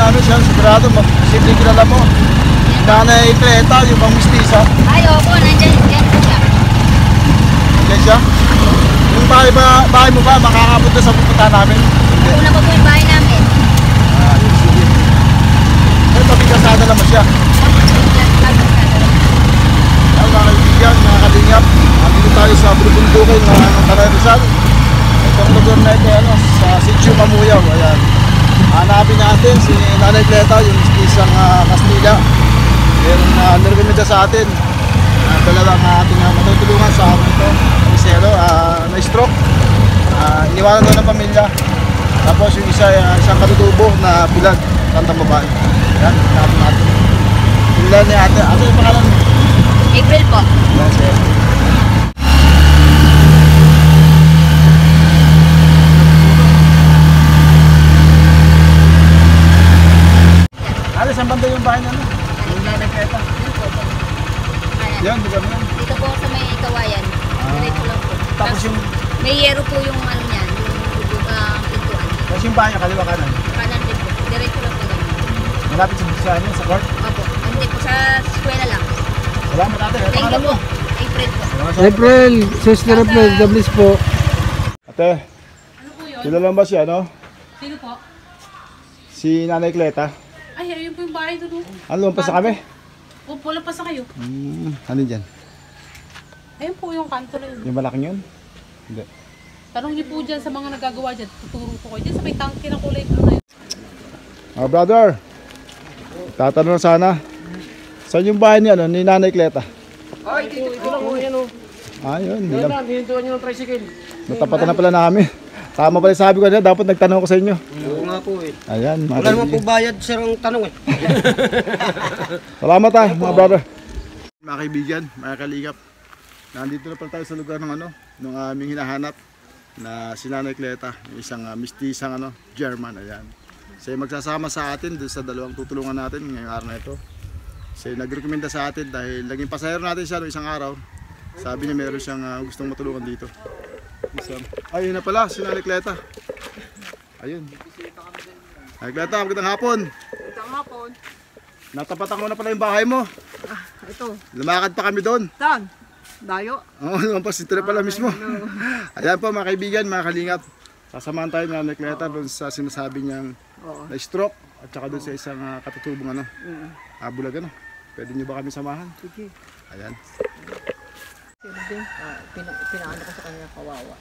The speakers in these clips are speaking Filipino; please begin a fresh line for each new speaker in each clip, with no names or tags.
namin siya, sigurado, simple kilala mo. Nanay Cleta, yung bang mistisa.
Ay, opo, nandiyan po siya.
Nandiyan siya? Yung bahay mo ba, makakapunta sa pupuntahan namin?
Hindi. Una po po yung bahay namin.
Sige. Ay, pabigkasada naman siya. Ay, mga kaibigan, mga kalingap. Andito tayo sa Bulubundukin ng Tanay Rizal. Itong lugar na ito, sa Sitio Mamuyaw. Ayan. Hanapin natin si Nanay Cleta, yung isang Kastila. Meron na nirekomenda sa atin. Dalawang ating matutulungan sa hapon ito. Isero, na-stroke. Iniwanan doon ng pamilya. Tapos yung isa, isang katutubo na bulag, kantang babae. Ayan, hanapin natin. Ilan ni ate. Ano yung pangalan mo?
April po.
Ayan, sir. Alis, ang banda yung bahay na ano? Yung Nanay Cleta. Yan, di ba mo yan?
Dito po sa may kawayan. Diretso lang po.
Tapos yung...
May yero po yung ano niyan, yung pintuan.
Tapos yung bahay niya, kaliwa kanan.
Kanan din po. Diretso lang po ganyan.
Malapit sa niya, sa court.
Opo. Hindi po, sa eskwela lang.
Salamat ate. Ano
Thank you
pangalan
po.
mo?
April po.
April, Sister April, Dablis po.
Ate,
Ano po yun?
sila lang ba siya, no?
Sino po?
Si Nanay Cleta.
Ay, ayun po yung bahay doon.
Ano, lumpas sa kami?
O, pula pa sa kayo.
Ano dyan?
Ayun po yung kanto na yun.
Yung malaking yun? Hindi.
Tanong niyo po dyan sa mga nagagawa dyan. Tuturo ko kayo. Dyan sa may tangke ng kulay blue na yun.
Brother, tatanong sana. Saan yung bahay ni Nanay Cleta?
Ay, ito lang po yan o.
Yun.
Yan lang, hihintuan nyo ng tricycle.
Natapatan na pala namin. Tama pala sabi ko na, dapat nagtanong ko sa inyo.
Oo nga po eh.
Ayan, mga
Wala naman po
kaibigan.
bayad, sir, ang tanong eh.
Salamat mga brother. Mga kaibigan, mga kalingap. Nandito na pala tayo sa lugar ng nung aming hinahanap na si Nanay Cleta, isang mistisang German. Ayan. Siya magsasama sa atin doon sa dalawang tutulungan natin ngayong araw na ito. Siya nagrekomenda sa atin dahil naging pasahero natin siya noong isang araw. Sabi niya meron siyang gustong matulungan dito. Ayun na pala, si Nanay Cleta. Ayun. Nanay Cleta, magandang hapon.
Magandang hapon.
Natapatan ko na pala yung bahay mo.
Ito.
Lumakad pa kami doon.
Saan? Dayo?
Oo, lumampas ito na pala mismo. Ayan po mga kaibigan, mga kalingap. Sasamahan tayo ni Nanay Cleta doon sa sinasabi niyang na-stroke at saka doon sa isang katutubong bulag Pwede niyo ba kami samahan?
Sige.
Ayan.
Pinaano ko sa kanya kawawa.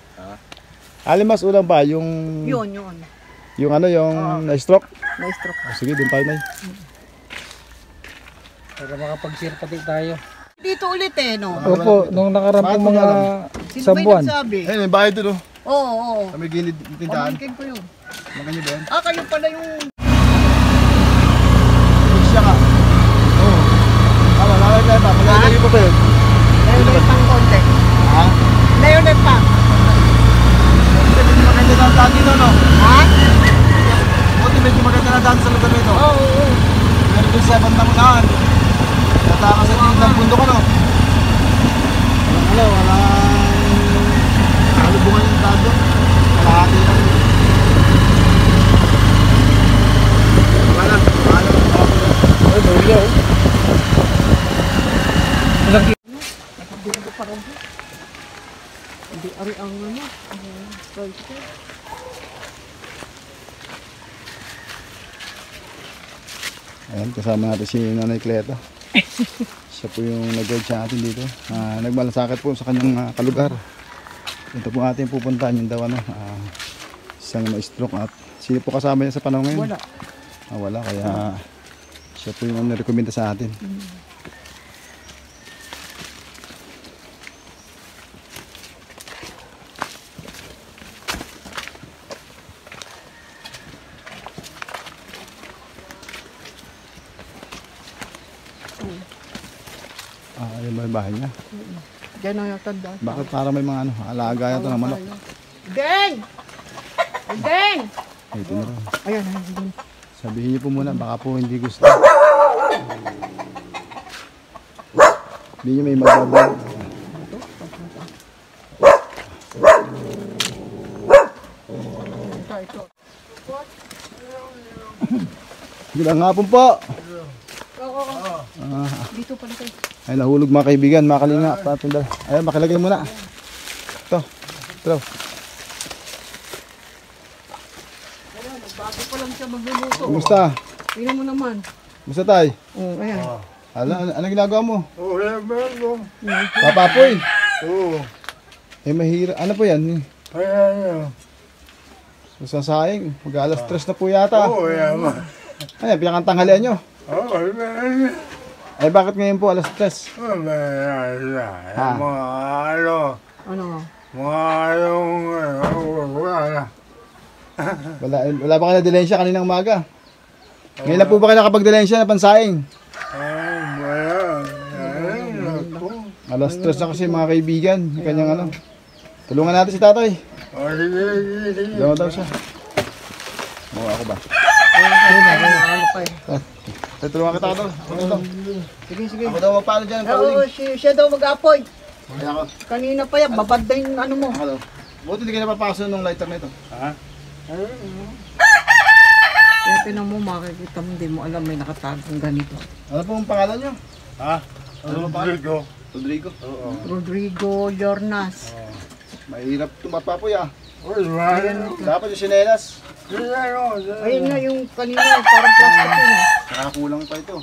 Alimas ulang ba yung
Yun.
yung na-stroke?
Na-stroke.
Sige, doon tayo na.
Para makapag-share pati tayo.
Dito ulit no?
Opo, nung nakaraan po mga
Sino
isang
ba yung
buwan.
nagsabi?
Ayun, may bahay doon.
Oo.
Kami gilid tindahan.
Pamangkin ko yun.
Maganda ba yan?
Kayo pala yung...
Siya ka. Oo. Tama, Nanay Cleta. Maganda yung papel.
Nayonet pang konti.
Ha?
Nayonet pang.
Medyo maganda na ang daan dito, no?
Ha?
Buti medyo maganda na ang daan sa lugar nito.
Oo.
Meron doon sa bandang unahan. Tatakas sa tingin ng bundok, walang halubungan yung daan doon. Kalahati lang. Pangalan.
Ay, bawya o.
Nakabili pa rin. Hindi ari ang tricycle.
Ayan, kasama natin si Nanay Cleta. Siya po yung nag-guide sa atin dito. Nagmalasakit po sa kanyang kalugar. Ito po atin pupuntahan yung daw isang na-stroke at sino po kasama niya sa panahon ngayon?
Wala.
Wala, kaya siya po yung nirekomenda sa atin. Ayun ba yung bahay niya?
Diyan na yung tanda.
Bakit para may mga alaga yan ito ng manok?
Deng! Deng!
Ito na rin.
Ayan.
Sabihin niyo po muna, baka po hindi gusto. Hindi niyo may magbabago.
Ito.
Magandang hapon po.
Dito pala tayo.
Ay, nahulog mga kaibigan, mga kalinga. Ayan, makilagay muna. Ito. Ito.
Bago pa lang siya magluluto.
Kumusta?
Tingnan mo naman.
Kumusta tay?
Oh, ayan.
Ano ginagawa mo? Papapoy. Eh, mahirap. Ano po yan? Sasaing. Mag-alas 3 na po yata. Ay, pinakantangalian nyo. Ay, bakit ngayon po alas 3? Wala ba kayo na dilensya kaninang umaga? Ngayon na po ba kayo nakapag-dilensya na pansaing? Alas 3 na kasi mga kaibigan. Kanyang ano. Tulungan natin si tatay. Tulungan daw siya. Mukha ako ba? Tulungan kita daw.
Sige, sige.
Ako daw magpano dyan.
Oo, siya daw mag-apoy.
Kaya ako.
Kanina pa yan, babad na yung ano mo.
Hello. Buti hindi ka napapasok ng lighter na ito.
Kaya tinan mo, makikita mo, hindi mo alam may nakatagong ganito.
Ano po ang pangalan nyo? Ano po ang pangalan? Rodrigo.
Rodrigo Llornas.
Mahirap tumapapoy ah. Dapat yung sinelas.
Ayun nga yung kanina, parang plastic yun.
Nakakulang pa ito.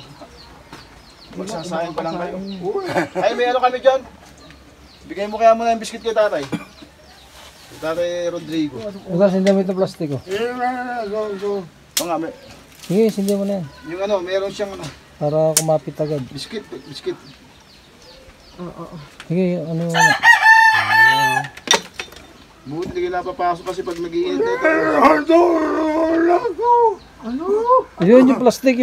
Magsasayang pa lang kayo. Ay, may ano kami dyan. Bigay mo kaya muna yung biscuit kay tatay. Kay tatay Rodrigo.
Bukas, hindi mo ito plastiko.
O nga,
Sige, hindi mo na yan.
yung ano, meron siyang ano,
Para kumapit agad.
biscuit.
Oo.
Sige, ano mo na.
Buti hindi ka napapasok kasi pag nag-iinit na ito.
Ano?
Yun yung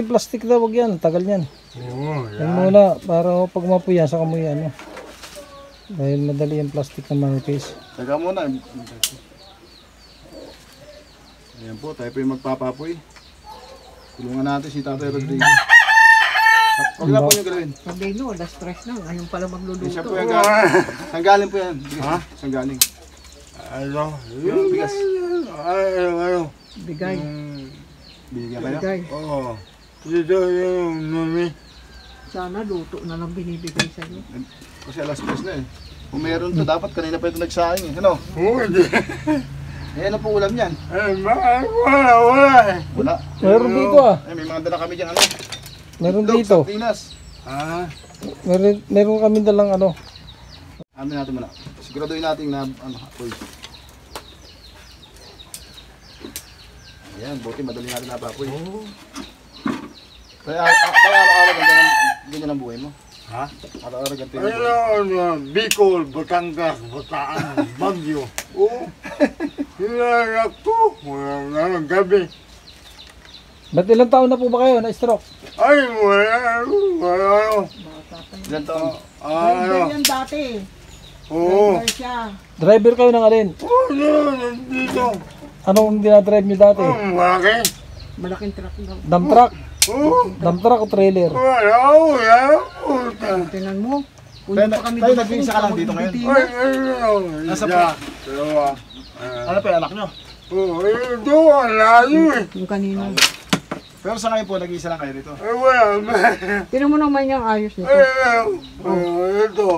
plastic daw, wag yan. Tagal yan. Yan muna, para pag mapuyan, saka mo yan. Dahil madali yung plastic na manipis.
Teka muna. Ayan po, tayo po yung magpapapoy. Tulungan natin si tatay Rodrigo. Huwag na po yung galawin.
Sabi nyo, alas stress na. Ngayon pala magluluto.
Siya po yung galing. Saan galing po yan? Ha? Saan galing? Yung bigas.
Bigay.
Binigyan kayo?
Bigay.
Dito yung numi.
Sana luto na lang binibigay sa iyo.
Kasi alas 3 na eh. Kung meron to, dapat kanina pa ito nagsaing eh. Ano? Eh, ano po ulam yan?
Wala.
Wala.
Meron dito ah.
Eh, may mga dala kami dyan ano?
Meron
Itlog,
dito.
sardinas.
Meron kami dalang ano.
Amin natin muna. Siguraduhin natin na ano, apoy. Ayan, buti madali natin napapoy. Kaya araw-araw ganyan ang buhay mo?
Ha?
Araw-araw ganito yung buhay.
Bicol, Batangas, Bataan, Baguio. Hinarak ko. Wala gabi.
Ba't ilang taon na po ba kayo na-stroke?
Ay, wala.
Ilan taon?
Driver yan dati.
Oo.
Driver siya.
Driver kayo ng alin?
Dito.
Anong dinadrive nyo dati?
Malaki.
Malaking truck daw.
Dump truck?
Oo.
Dump truck o trailer?
Wala.
Tinan mo.
Tayo, tayo nag-iisa ka lang dito ngayon? Nasa po?
Dalawa.
Ano pa yung anak nyo?
Oo, ito, layo eh.
Yung kanina.
Pero sa ngayon po, nag-iisa lang kayo rito.
Ay, wala.
Tinan mo naman yung ayos nito.
Ito.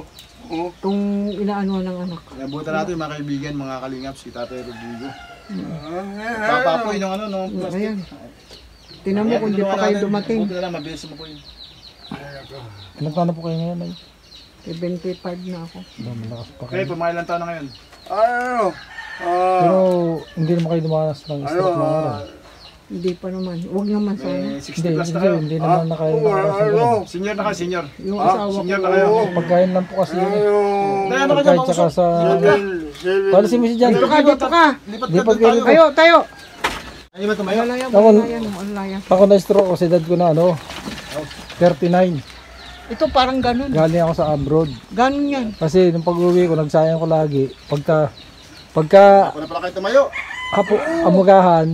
Itong inaano ng anak.
Kaya buta natin mga kaibigan, mga kalingap, si Tatay Rodrigo. Papapoy nung ano, nung plastic.
Ayan. Tinan mo kung di pa kayo dumating.
Buti na lang, mabilis mo po yun.
Ilang taon na po kayo ngayon? Ay?
75 na ako.
Malakas pa
Okay,
kayo.
pumailan taon na ngayon.
Ano?
Pero hindi naman kayo dumanas ng stroke na araw.
Hindi pa naman. Huwag naman sana.
Eh, 60
Hindi,
plus na kayo.
hindi naman na kayo nakarasan
Ano?
doon.
Senior na kayo, senior.
Yung asawa ko.
Senior na kayo.
Pagkain lang po kasi yun eh.
Dahil ano kayo,
Pagkain tsaka
mausok?
sa... Policy mo si Jan.
Dito ka, dito ka.
Lipat
Lipat
ka doon tayo.
kayo.
Tayo.
Ay, ba tumayo?
Malaya,
Ako-
malaya, malaya.
Ako na-stroke kasi dad ko na ano, 39.
Ito parang ganun.
Galing ako sa abroad.
Ganun yan.
Kasi nung pag-uwi ko, nagsayang ko lagi. Pagka
Ako na pala kayo tumayo.
amagahan,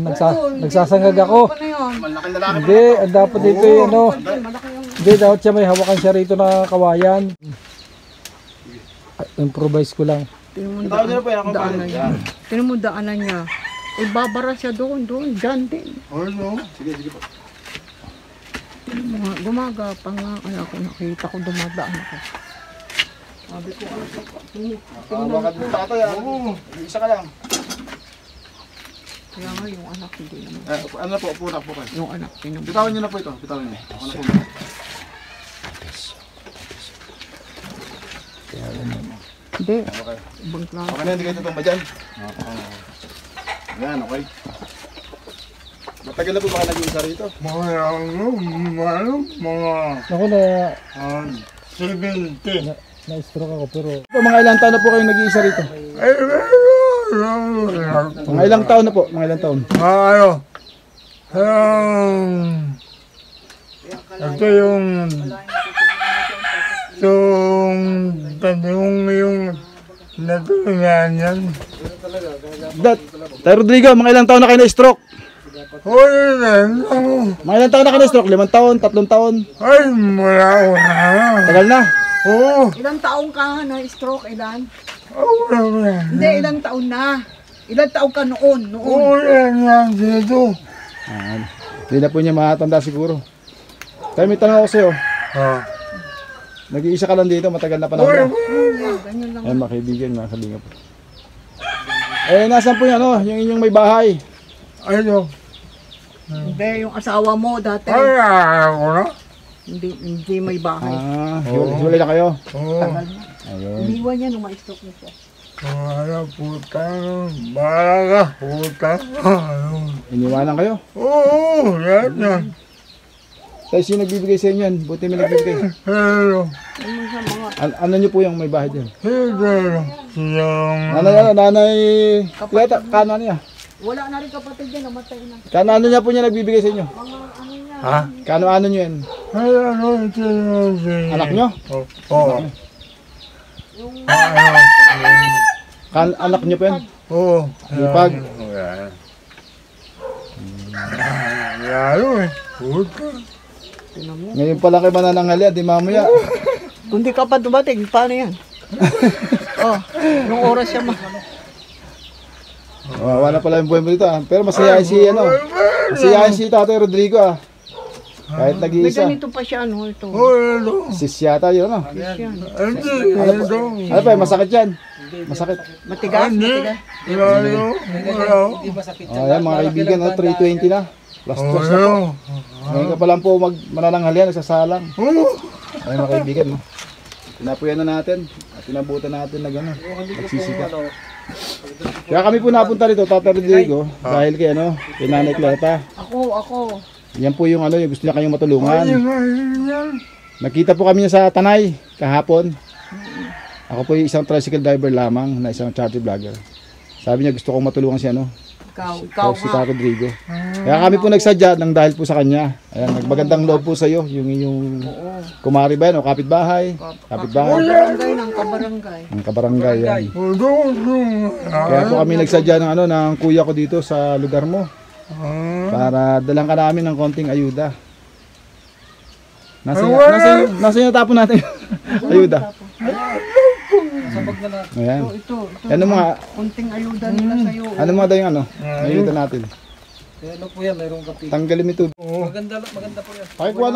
nagsasangag ako.
Ano na yun?
Malaking lalaki pa.
Hindi, ang dapat dito yung ano.
Malaki yung...
Hindi, dapat siya may hawakan siya rito na kawayan. Improvise ko lang.
Tinan mo
Tawag nyo na po yan, ako
daanan
paano?
niya. Tinan mo daanan niya. Ibabara siya doon, dyan din.
Ano?
Sige, sige po.
Gumagapang nga. Kaya ako nakita ko dumadaan ako. Sabi ko,
Baka dito tatay, isa ka lang.
kaya nga yung anak hindi naman.
Ano na po, upo na po kayo.
Yung anak, tinamay.
Bitawan niyo na po ito, bitawan niyo. Ako na po.
Hindi.
Okay.
Ibang klase.
Okay na, hindi kayo tutumba dyan. Ayan, okay. Matagal na po baka nag-iisa rito.
Ako na,
70.
na-stroke ako pero
Mga ilang taon na po kayo nag-iisa rito? Mga ilang taon na po, mga ilang taon.
Ano? Ito yung natulingan yan.
Tay Rodrigo, mga ilang taon na kayo na-stroke?
Hoy,
Mga ilang taon na kayo na-stroke? 5 taon, 3 taon?
ay, mula ko na.
Tagal na.
Oo,
Ilang taong ka na stroke, Ilan?
wala ko na.
Hindi, ilang taon na. Ilang taon ka noon?
Oo, yan dito.
Hindi na po niya matanda siguro. Tayo may tanong ako sa'yo.
Ah.
Nag-iisa ka lang dito, matagal na panahon na.
Ganyan lang.
Ayan mga kaibigan, mga kalingap. Nasaan po yan, yung inyong may bahay?
Ano?
Hindi, yung asawa mo dati.
Ay, ako na.
Hindi may bahay.
Hiwalay na kayo.
Oo.
Ayun.
Iniwan niya nung ma-stroke niya siya.
Wala puta. Bala ka, puta.
Iniwanan kayo.
Oo, yan yan.
Tayo sino nagbibigay sa inyo yan? Buti may nagbibigay.
Hello.
Yung sa mga
Ano nyo po yung may bahay dyan?
Hello. Siyang...
Nanay, Kleta, kano niya?
wala na rin kapatid niya, namatay na.
Kano niya po niya nagbibigay sa inyo?
Mga ano niya.
Ha?
Kano nyo yan?
Hello, ito si...
Anak nyo?
Oo.
Anak nyo po yan?
Oo.
Lipag.
Lalo eh. Puta.
Ngayon pala kayo manananghali, di mamaya.
Kung di ka pa dumating, paano yan? Oh, nung oras siya
Wala pala yung buhay mo dito Pero masayahin si masayahin si Tatay Rodrigo Kahit
May
nag-iisa.
ganito pa siya, ano, ito.
Hello.
Sis yata yun
Hello.
Ano pa, masakit yan. Masakit.
Matigas, matigas.
Hello. Hello.
Ayan mga kaibigan, 320 na. Last course na po.
Hello.
Ngayon ka pa lang po manananghalian, nagsasalang. Ayan mga kaibigan. Pinapuyan na natin. At pinabutan natin na gano'n. Nagsisika. Kaya kami po napunta rito, Tatay Rodrigo, dahil kay kay Nanay Cleta.
Ako.
Yan po yung yung gusto niya kayong matulungan. Nakita po kami niya sa Tanay kahapon. Ako po yung isang tricycle driver lamang na isang charity vlogger. Sabi niya gusto kong matulungan si
Ikaw
si Tatay Rodrigo. Kaya kami po nagsadya ng dahil po sa kanya. Ayan, nagbagandang loob po sa iyo, yung kumari ba yan o kapitbahay? Kapitbahay.
Kabarangay ng kabarangay.
Ang kabarangay yan. Kaya po kami nagsadya ng kuya ko dito sa lugar mo. Para dalang ka namin ng konting ayuda. Nasa yung tapon natin. Ayuda. Ayan.
Ito.
Ano mga
Kunting ayuda nila sa'yo.
ano mga daw yung ayuda natin.
ano po yan, mayroong kape.
Tanggalin mo ito.
Maganda po yan.
Pakikuha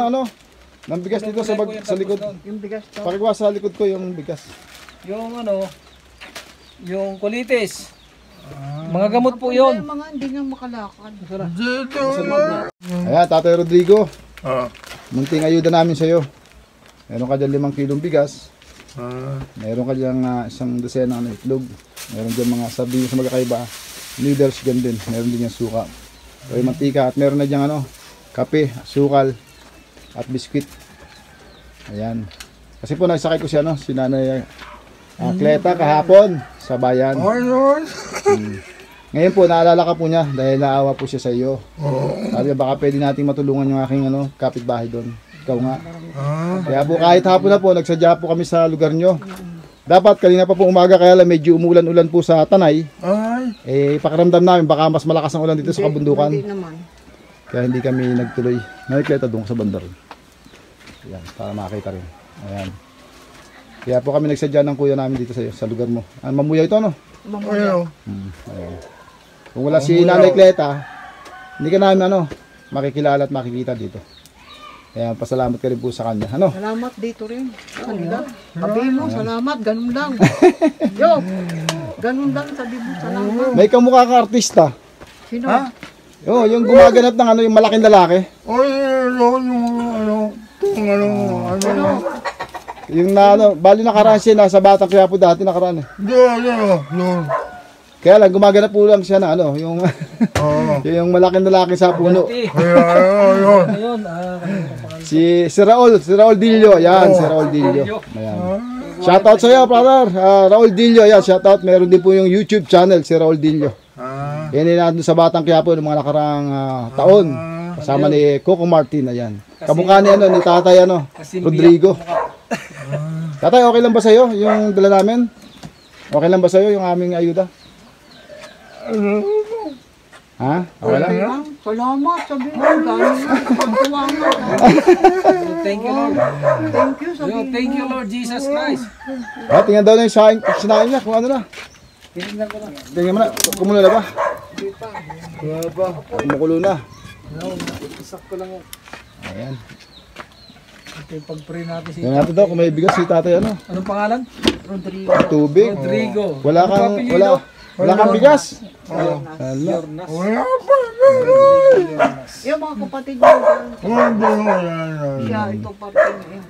ng bigas dito sa likod.
Yung bigas to.
Pakikuha sa likod ko yung bigas.
Yung yung colitis. Mga gamot po yun.
Yung mga hindi nga makalakad.
Ayan, Tatay Rodrigo.
Ah.
Munting ayuda namin sa iyo. Meron ka dyan 5 kilong bigas. Meron ka dyan isang dosena ng itlog. Meron dyan mga sardinas sa magkakaiba. Noodles gan din. Meron din yung suka. May mantika at meron na dyan kape, sukal at biskwit. Ayan. Kasi po nagsakay ko si si Nanay Cleta kahapon sa bayan. Ngayon po naalala ka po niya dahil naawa po siya sa iyo. Sabi niya baka pwede nating matulungan yung aking kapitbahay doon. Ikaw nga. Kaya po kahit hapon na po nagsadya po kami sa lugar nyo. Dapat kanina pa po umaga kaya lang medyo umulan-ulan po sa Tanay. Pakiramdam namin baka mas malakas ang ulan dito sa kabundukan.
Hindi naman.
Kaya hindi kami nagtuloy. Nakikleta doon sa bandar. Ayan, para makita rin. Ayan. Kaya po kami nagsadya ng kuya namin dito sa lugar mo. Mamuya ito
Mamuya.
Ayan. Kung wala si Nanay Cleta, hindi ka namin makikilala at makikita dito. Kaya pasalamat ka rin po sa kanya. Ano?
Salamat dito rin. Kanila. Sabi mo, salamat. Ganun lang. Yo, ganun lang. Sabi mo, salamat.
May kamukha kang artista.
Sino?
Ha?
Oo, yung gumaganap ng ano, yung malaking lalaki.
Oy, ano.
Yung na ano, bali nakaraan siya, nasa Batang Quiapo dati nakaraan eh.
Doon.
Kaya lang, gumaganap po lang siya na ano, yung,
Oo.
yung malaking lalaki sa puno.
Ayun.
Ayun,
Si Raul Dillo, yan, si Raul Dillo. Ayan. Shoutout sa iyo, brother. Raul Dillo, yan, shoutout. Meron din po yung YouTube channel, si Raul Dillo. Yan yung nandun sa Batang Quiapo ng mga nakarang taon. Kasama ni Coco Martin, ayan. Kamukha ni ano, ni Tatay ano, Rodrigo. Tatay, okay lang ba sa iyo yung dala namin? Okay lang ba sa iyo yung aming ayuda? Ha? Okay lang?
Salamat. Sabi mo, galing. Pagtuwangan.
thank you Lord.
Thank you. Sabi mo.
Thank you Lord Jesus Christ.
Tingnan daw na yung sinain niya, kung ano na.
Tinignan ko na.
Tingnan mo na, kumulo na ba?
Wala pa.
Kumukulo na.
Isak ko lang.
Ayan.
Ito yung pag-pray natin si...
Tingnan natin daw kung may bigas si tatay ano.
Anong pangalan?
Rodrigo.
Tubig.
Rodrigo.
Wala kang bigas.
Yornas.
Wala pa.
Yung mga kapatid mo.
Wala.
Siya, ito parte niya.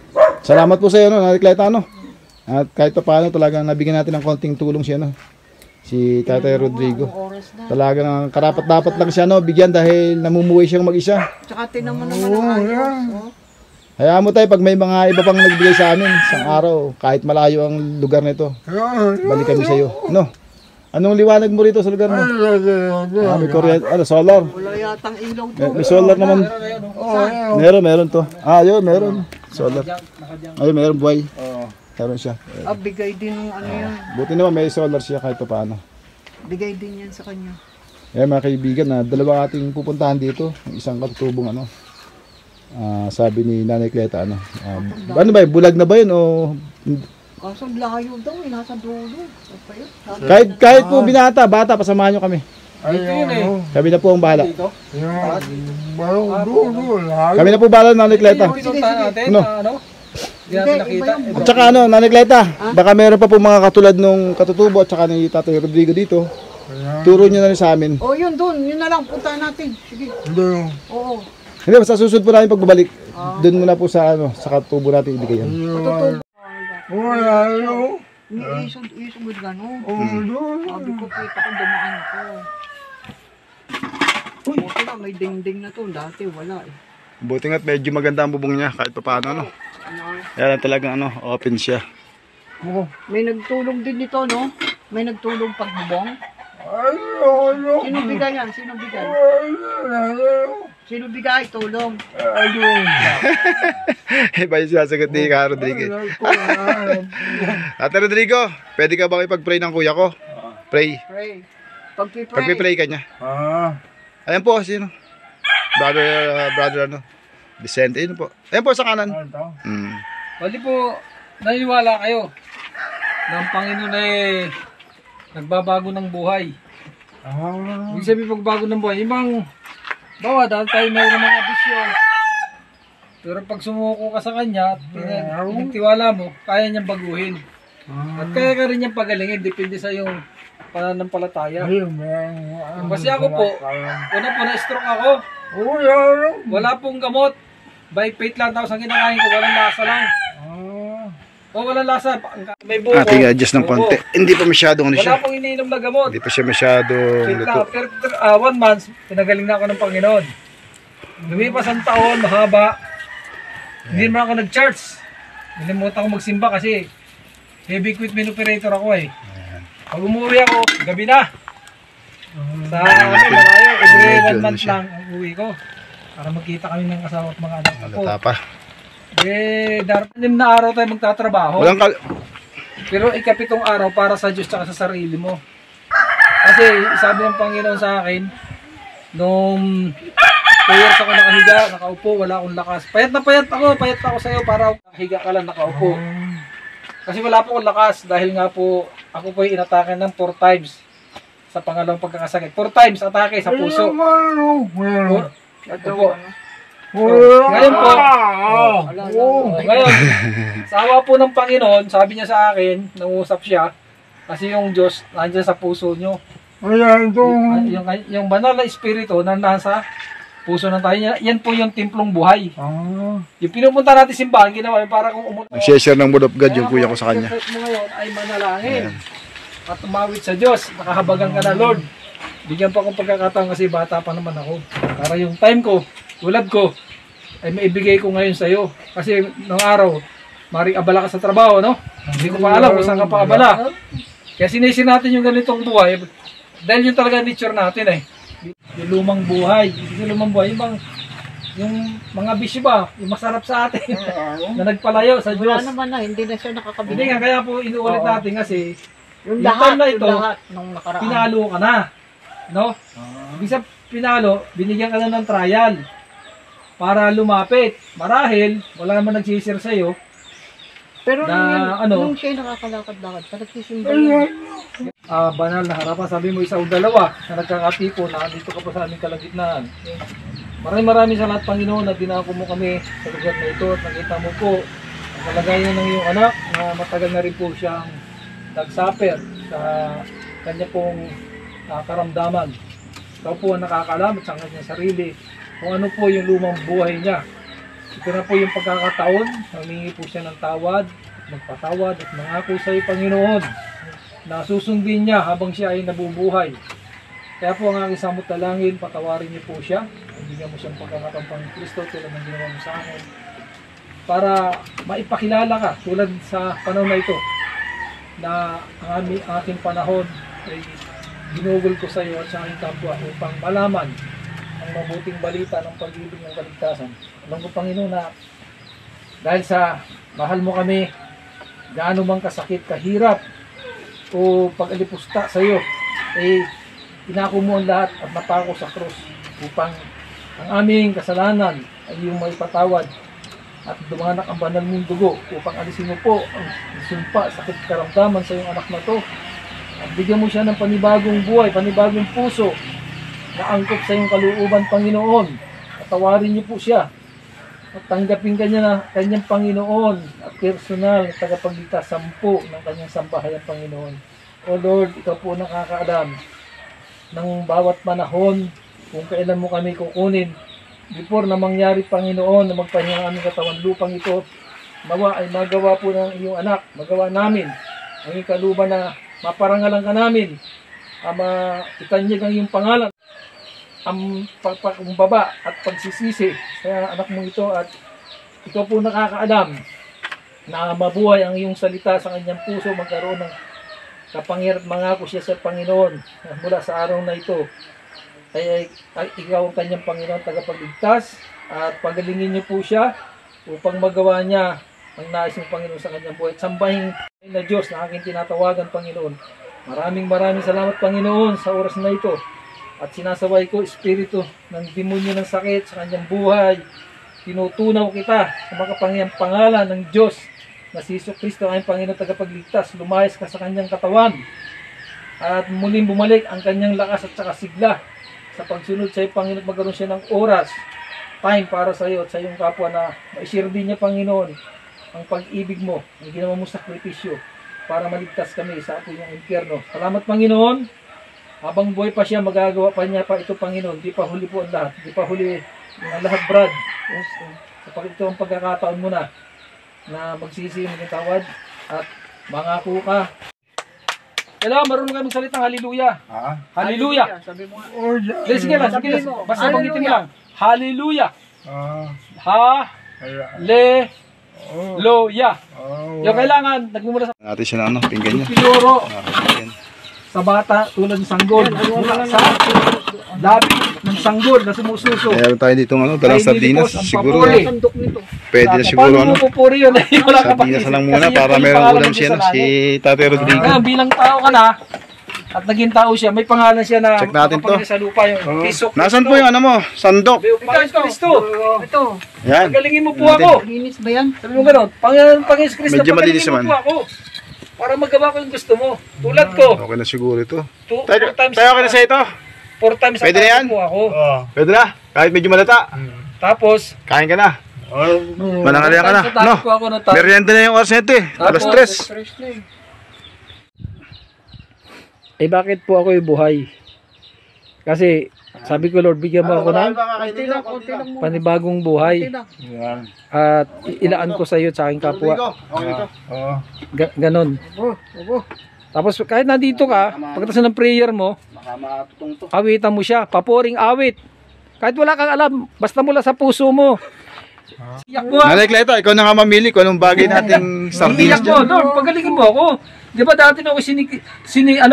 Salamat po sa iyo, no, Nanay Cleta, no. At kahit pa paano talagang nabigyan natin ng konting tulong siya, no. Si Tatay Rodrigo.
Oras na.
Talagang karapat-dapat lang siya, no, bigyan dahil namumuhay siyang mag-isa.
Tsaka tinaman naman ang ayos.
Hayaan mo tayo pag may mga iba pang nagbigay sa amin isang araw, kahit malayo ang lugar nito, balik kami sa iyo, no. Anong liwanag mo rito sa lugar mo? May kuryente, solar.
Wala yatang ilaw to.
May solar naman. Meron to. Yun, meron. Solar. Ayun, meron buhay. Meron siya.
Bigay din ng ano yan.
Buti naman may solar siya kahit pa paano.
Bigay din yan sa kanya.
Mga kaibigan, dalawa ating pupuntahan dito. Isang katutubong ano. Sabi ni Nanay Cleta ano. Ano ba, bulag na ba yun o...
Kaso layo daw, nasa dulo.
Kahit po bata, pasamahan nyo kami. Kami na po ang bahala. Kami na po bahala, Nanay Cleta.
Pinuntahan natin
Ano?
ano? Hindi natin nakita.
At saka ano, Nanay Cleta, baka meron pa po mga katulad nung katutubo at saka ni Tatay Rodrigo dito. Turo nyo na rin sa amin.
Yun dun. Yun na lang. Puntahan natin. Sige. Oo.
Hindi, basta susunod po namin pagbabalik. Doon muna po sa ano, sa katutubo natin ibigay yan.
Isog with gano'n. Sabi ko, kita ko dumaan ko. Buti na, may ding-ding na to. Dati wala eh.
Buti nga't medyo maganda ang bubong niya kahit pa paano ano. Yan talagang ano, open siya.
May nagtulong din dito, no? May nagtulong pagbubong. Sino bigay yan? Sino bigay? Tulong.
Iba yung sinasagot ni Ka Rodrigo. Ate Rodrigo, pwede ka bang ipag-pray ng kuya ko? Pray.
Pray.
Pag-pray ka niya. Ayan po, sino? Brother ano? Vicente, yun po. Ayan po sa kanan.
Bali po, naniniwala kayo na ang Panginoon ay nagbabago ng buhay. Ibig sabihin pagbago ng buhay, ibang bawa dahil tayo mayroong mga bisyon. Pero pag sumuko ka sa Kanya, pinagtiwala mo, kaya niyang baguhin. At kaya ka rin niyang pagalingin, depende sa iyong pananampalataya. Kasi ako po, una po na-stroke ako. Wala pong gamot. By faith lang tapos ang kinakain ko, walang lasa lang. Walang lasa. May buko.
Ating adjust ng konti. Hindi pa masyadong ano siya.
Wala pong iniinom na gamot.
Hindi pa siya masyadong
Wait
luto.
lang, pero 1 month, pinagaling na ako ng Panginoon. Lumipas ang taon, mahaba. Hindi naman ako nag-charge. Nilimutan ko magsimba kasi heavy equipment operator ako eh. Pag umuwi ako, gabi na. Sa malayo, every 1 month lang ang uwi ko. Para magkita kami ng asawa at mga anak ko.
Tapa.
Darating na araw tayo magtatrabaho. Pero ikapitong araw para sa Diyos at sa sarili mo. Kasi sabi ng Panginoon sa akin, nung 2 years ako nakahiga, nakaupo, wala akong lakas. Payat ako sa iyo para nakahiga ka lang, nakaupo. Kasi wala po akong lakas dahil nga po ako po ay inatake ng 4 times sa pangalawang pagkakasakit. 4 times atake sa puso. Opo. Ngayon po, ngayon, sa awa po ng Panginoon, sabi niya sa akin, nangusap siya, kasi yung Diyos, nandiyan sa puso nyo.
Ayan ito.
Yung banal na espiritu, nasa puso ng tayo. Yan po yung templong buhay. Yung pinupunta natin simbahan, ginawa yun para kung umunta.
Nag-share ng word of God yung kuya ko sa kanya.
Ang mo ngayon ay manalangin. At tumawid sa Diyos. Nakahabagan ka na, Lord. Bigyan pa akong pagkakataon kasi bata pa naman ako. Para yung time ko, tulad ko, ay maibigay ko ngayon sa iyo. Kasi nung araw, maring abala ka sa trabaho, no? Hindi ko pa alam kung saan ka pa abala. Kaya sinisin natin yung ganitong buhay. Dahil yung talaga nature natin eh. Yung lumang buhay. Yung lumang buhay, yung mga bisyo ba, yung masarap sa atin na nagpalayo sa Diyos.
Wala naman na, hindi na siya nakakabili.
Hindi nga, kaya po inuulit natin kasi
Yung
time
lahat,
na ito,
yung lahat nung nakaraan.
pinalo ka na. No? Ibig sa pinalo, binigyan ka na ng trial para lumapit. Marahil, wala naman nagsisir sa'yo.
Pero
na,
nung siya nakakalakad-lakad, parang sisimba yun.
Banal na harapan, sabi mo isa o dalawa na nagkakatipo na dito ka pa sa aming kalagitnaan. Maraming salamat Panginoon na dinako mo kami sa lugar na ito at nakita mo po ang kalagayan ng iyong anak na matagal na rin po siyang nagsuffer sa kanya pong karamdaman. Ikaw po ang nakakalam at sa kanyang sarili kung ano po yung lumang buhay niya. Ito na po yung pagkakataon, humingi po siya ng tawad, magpatawad at mangako sa iyo Panginoon na susundin niya habang siya ay nabubuhay. Kaya po ang aking samot dalangin, patawarin niyo po siya, bigyan mo siyang pagkakataon ng Kristo tulad ng ginawa mo sa akin para maipakilala ka tulad sa panahon na ito na ang aking panahon ay ginugol ko sa iyo at sa aking kapwa upang malaman ang mabuting balita ng pag-ibig ng kaligtasan. Alam ko Panginoon na dahil sa mahal mo kami, gaano mang kasakit, kahirap o pag-alipusta sa iyo, eh inako mo ang lahat at napako sa krus upang ang aming kasalanan ay iyong may patawad at dumanak ang banal mong dugo upang alisin mo po ang sumpa, sakit karamdaman sa iyong anak na to at bigyan mo siya ng panibagong buhay, panibagong puso na angkop sa iyong kalooban Panginoon. At tawarin niyo po siya at tanggapin kanya na kanyang Panginoon at personal na tagapagligtas sampu ng kanyang sambahayan Panginoon. O Lord, ikaw po nakakaalam ng bawat panahon kung kailan mo kami kukunin before na mangyari Panginoon na magpahinga ang aming katawan lupang ito. Nawa ay magawa po ng iyong anak, magawa namin ang iyong kaluban na maparangalan ka namin, itanyag ang iyong pangalan, ang pagpakumbaba at pagsisisi sa anak mo ito at ikaw po nakakaalam na mabuhay ang iyong salita sa kanyang puso, magkaroon ng kapangyarihan at mangako siya sa Panginoon mula sa araw na ito ay ikaw ang kanyang Panginoon tagapagligtas at pagalingin niyo po siya upang magawa niya ang nais ng Panginoon sa kanyang buhay at sambahin na Diyos na aking tinatawagan Panginoon. Maraming salamat Panginoon sa oras na ito. At sinasaway ko, espiritu ng demonyo ng sakit sa kanyang buhay. Tinutunaw kita sa makapangyang pangalan ng Diyos na si Jesucristo ang Panginoon tagapagligtas. Lumayas ka sa kanyang katawan. At muling bumalik ang kanyang lakas at saka sigla sa pagsunod sa iyo, Panginoon. Magkaroon siya ng oras, time para sa iyo at sa iyong kapwa na maishare din niya, Panginoon, ang pag-ibig mo, ang ginawa mo sakripisyo para maligtas kami sa apoy ng impyerno. Salamat, Panginoon. Habang buhay pa siya, magagawa pa niya pa ito, Panginoon. Di pa huli po ang lahat. Di pa huli ang lahat, Brad. Kapag ito ang pagkakataon mo na magsisi, magtawad, at mangako ka. Hello, marunong kami salitang hallelujah. Hallelujah.
Sabi mo nga.
Oh, yeah.
Sige lang, sige lang. Basta banggitin mo lang. Hallelujah. Hallelujah. Yung kailangan, nagmumula sa
Natin siya na pinggan niya.
pinuro. Sa bata tulad ng sanggol, mula sa labi ng sanggol na sumususo.
Meron tayo dito dalang sardinas. Siguro
Sandok nito.
pwede na siguro
Paano mo pupuri yun? Wala ka pa.
sardinas na lang muna para meron ulam siya si Tate Rodrigo.
Ngayon, bilang tao ka na, at naging tao siya, may pangalan siya na
Check natin to.
makapangyarihan sa lupa yung Kristo.
Nasaan po yung sandok?
Panginoon Kristo.
Ito.
Yan.
Pagalingin mo po ako.
Linis ba yan?
Sabi mo gano'n, Panginoon Kristo,
Medyo malinis
pagalingin mo
naman.
po ako. Para magawa ko yung gusto mo. Tulad ko.
Okay na siguro ito.
Four
Tayo
times
okay na sa ito.
4 times
Pwede na yan?
po ako.
Oh.
Pwede na. Kahit medyo malata.
Tapos,
Kain ka na. Manangalian ka na.
tatapos
No?
po ako ng time.
Merienda na yung oras nito eh. Alas 3.
Eh bakit po ako buhay? Kasi sabi ko, Lord, bigyan mo ako ng
Konti lang mo.
panibagong buhay.
Yan.
At ilaan ko sa iyo at sa aking kapwa.
Okay ito.
Ganon.
Opo.
Tapos kahit nandito ka, pagkatapos ng prayer mo,
Baka matutungtong.
awitan mo siya. Papuring awit. Kahit wala kang alam, basta mula sa puso mo. Iyak mo ha.
Nanay Cleta, ikaw na nga mamili kung anong bagay nating sardinas
Iyak mo,
dyan.
Lord, pagalingin mo ako. Di ba dati na ako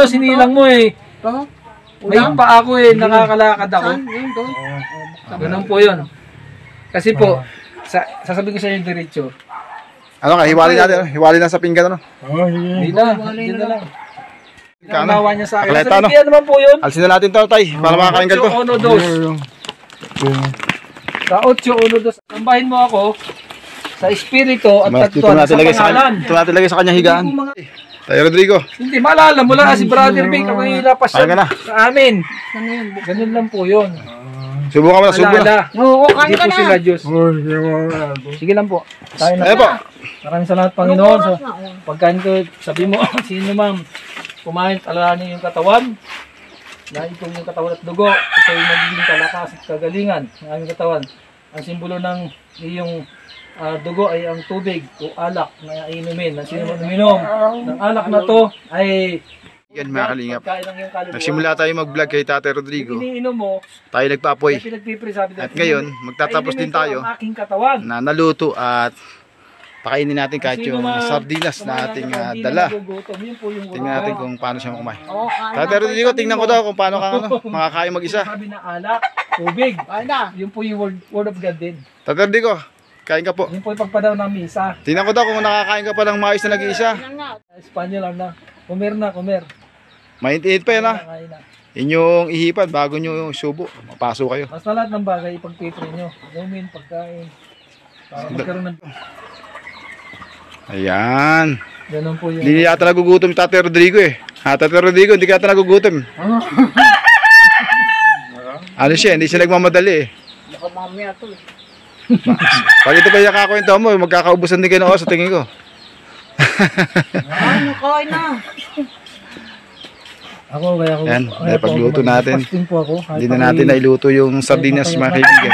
sinilang mo eh.
Ito.
Ngayon pa ako eh, nakakalakad ako.
Saan? Yun, doon.
Ganun po yun. Kasi po, sasabihin ko sa inyo diretso.
Ano ka, hiwalay natin. Ano? Hiwalay na sa pinggan. Ano?
Hindi na, hindi na lang.
Ka,
Nawa niya sa akin.
Akleta, ano?
Sasabihin naman po yun.
Alisin na natin ito, tay. Para makakainggal to.
8-1-2. Sa 8-1-2. Tambahin mo ako sa espiritu at
Dito
tagtuan
natin
sa
lagay sa
pangalan.
kanya. Dito natin lagay sa kanya higaan. Tayo Rodrigo.
Hindi, maalala mo lang si Brother Vic. Ako yung
Kaya ka na.
sa amin. Ganun lang po yun.
Subukan mo na, subukan na.
Alala.
Oo,
Hindi
kain ka
po
na.
sila Diyos. Sige lang po. Tayo na.
Ayan po.
Maraming salamat Panginoon. So, pagkain ko, sabi mo, sino ma'am, kumain, alalahanin yung katawan. Na itong yung katawan at dugo. Ito yung magiging kalakas at kagalingan ng aming katawan. Ang simbolo ng iyong dugo ay ang tubig o alak na inumin. Ang sino man uminom ng alak na to ay
Yan mga kalingap.
pagkain ng iyong kaluluwa.
Nagsimula tayo mag-vlog kay Tate Rodrigo.
Iniinom mo,
Tayo nagpa-apoy.
kaya pinagpipre sabi
At ngayon, magtatapos din tayo
ang aking katawan.
na naluto at pakainin natin kahit
Sino
yung
man
sardinas na
kumain
ating
ng hindi
dala.
nagugutom, yun po yung
Tingnan natin kung paano siya kumain.
Oo, kain
Tate Rodrigo, tingnan ko daw kung paano ka makakain mag-isa.
sabi na alak, tubig.
Kain na.
Yun po yung word of God din.
Tate Rodrigo, kain ka po.
Yun po yung pagpadaw ng misa.
Tingnan ko daw kung nakakain ka pa ng maayos na nag-iisa.
Kain na.
Espanyol na. Kumer na, kumer.
Mainit-init pa yan ha.
Kain na.
Inyong ihipan bago nyo yung subo. Mapasok kayo.
Basta lahat ng bagay, ipagpipre nyo. Inumin, pagkain. Para magkaroon ng...
Ayan.
Ganun po yung...
Hindi yata nagugutom Tate Rodrigo eh. Ha, Tate Rodrigo, hindi ka yata nagugutom. Ano siya, hindi siya nagmamadali eh.
Baka mamaya to.
Pag ito pa yung kakakwento mo, magkakaubusan din kayo ng oras sa tingin ko.
Ano, kain na.
Ako, kaya ako...
Yan,
kaya
dahil
po
pagluto
ako,
natin.
Fasting po ako.
Hindi na natin nailuto yung sardinas mga kaibigan.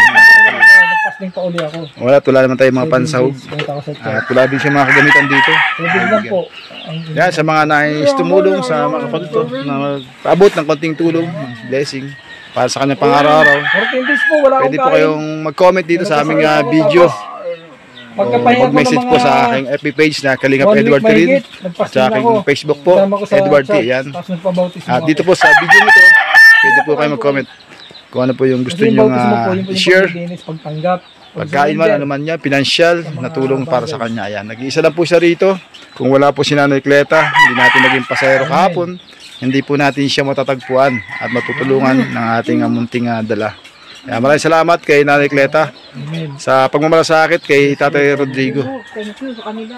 Nagpasting pa uli ako.
Wala naman tayo mga pansahog.
Punta ako sa church.
At wala din siya mga kagamitan dito.
Tubig lang po.
Yan, sa mga nais tumulong sa mga kapatid ko na paabot ng konting tulong, blessing, para sa kanyang pang-araw-araw.
14 days po, wala
Pwede
akong
po
kain.
kayong mag-comment dito sa aming video. O mag-message po sa aking FB page na Kalingap Edward Tirin. At sa aking Facebook po, Edward T. Yan. At dito po sa video nito, pwede po kayo mag-comment kung ano po yung gusto nyo i-share. Pagkain man, ano man yan, pinansyal na tulong para sa kanya. Ayan, nag-iisa lang po siya rito. Kung wala po si Nanay Cleta, hindi natin naging pasayro kahapon, hindi po natin siya matatagpuan at matutulungan ng ating munting dala. Kaya maraming salamat kay Nanay Cleta sa pagmamalasakit kay Tate Rodrigo.
Thank you sa kanila.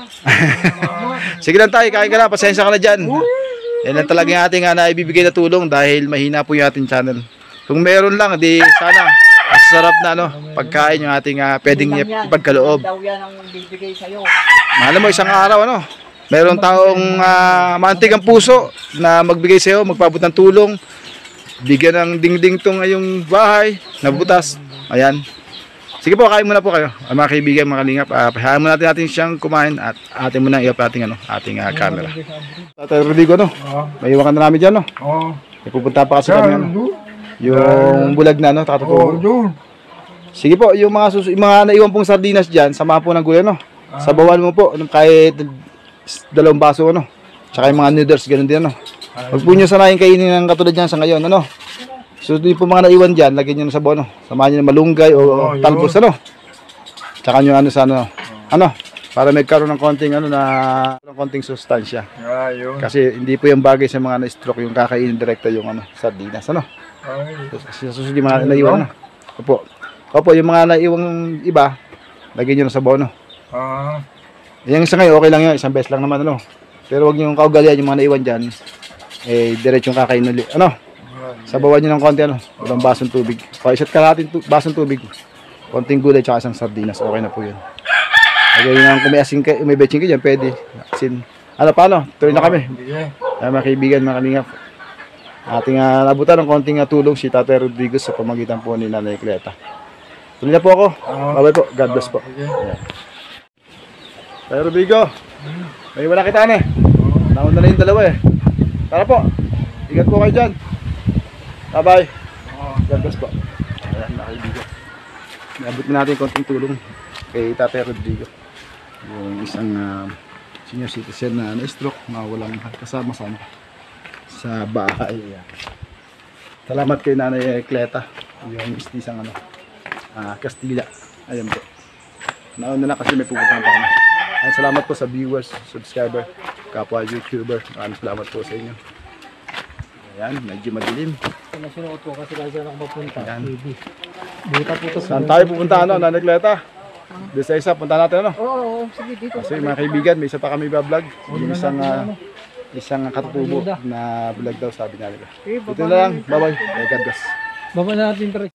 Sige lang tayo, kain ka na, pasensya ka na dyan. Yan lang talaga yung ating naibibigay na tulong dahil mahina po yung ating channel. Kung meron lang, di sana masarap na pagkain yung ating pwedeng ipagkaloob.
Daw yan ang bibigay sa'yo.
Mahal mo isang araw meron taong maantig ang puso na magbigay sa iyo, magpabot ng tulong, bigyan ng dingding tong ngayong bahay na butas. Ayan. Sige po, kain muna po kayo. Mga kaibigan, mga kalingap, pahayaan muna natin siyang kumain at atin muna i-up ating camera. Tatay Rodrigo, may iwakan na namin dyan, may pupunta pa kasi kami, yung bulag na, takatutubo. Sige po, yung mga naiwan pong sardinas dyan, samahan po ng gulay, sabawan mo po, kahit 2 baso, tsaka yung mga noodles, ganun din, Huwag po nyo sanayin kainin ng katulad dyan sa ngayon, So, yung po mga naiwan dyan, lagyan nyo sa sabaw, samahan nyo ng malunggay o talbos, Tsaka nyo para magkaroon ng konting, konting sustansya. Kasi hindi po yung bagay sa mga na-stroke yung kakainin direkta yung sardinas, Kasi sa susunod yung mga naiwan, Opo, yung mga naiwang iba, lagyan nyo ng sabaw, Yung isa ngayon, okay lang yun, isang beses lang naman, Pero wag yung kaugalian, yung mga naiwan dyan, diretsong kakain ulit. Sabawan nyo ng konti, 2 basong tubig. O, isa't kalahating basong tubig. konting gulay tsaka isang sardinas. Okay na po yun. Lagay nga kung may asin kayo, may betching kayo dyan, pwede. Asin. Ano, paano? Tuloy na kami. Mga kaibigan, mga kalingap. Ating nabutan ng konting tulong si Tatay Rodrigo sa pamagitan po ni Nanay Cleta. Tuloy na po ako. Bye-bye po. God bless po. Ayan. Tatay Rodrigo, may wala kita na eh. Nauna na yung dalawa eh. Tara po. Ingat po kayo dyan. Bye-bye. God bless po. Ayan, mga kaibigan. Nabot na natin konting tulong kay Tatay Rodrigo. Yung isang senior citizen na na-stroke, mawalang kasama sa bahay. Ayan. Salamat kay Nanay Cleta. Yung istisang Castilla. Ayan po. Nauna na kasi may pupuntahan pa kami. Ayan, salamat po sa viewers, subscriber, kapwa YouTuber. Maraming salamat po sa inyo. Ayan, medyo madilim.
Nasunuot ko kasi dahil saan ako mapunta.
Ayan.
Buta po ito.
Saan tayo pupunta, Nanay Cleta? Doon sa isa, punta natin,
Oo, sige, dito.
Kasi mga kaibigan, may isa pa kami ba-vlog. Yung isang katutubo na vlog daw, sabi nila. Dito na lang, bye-bye. God bless.
Baba na natin, pre.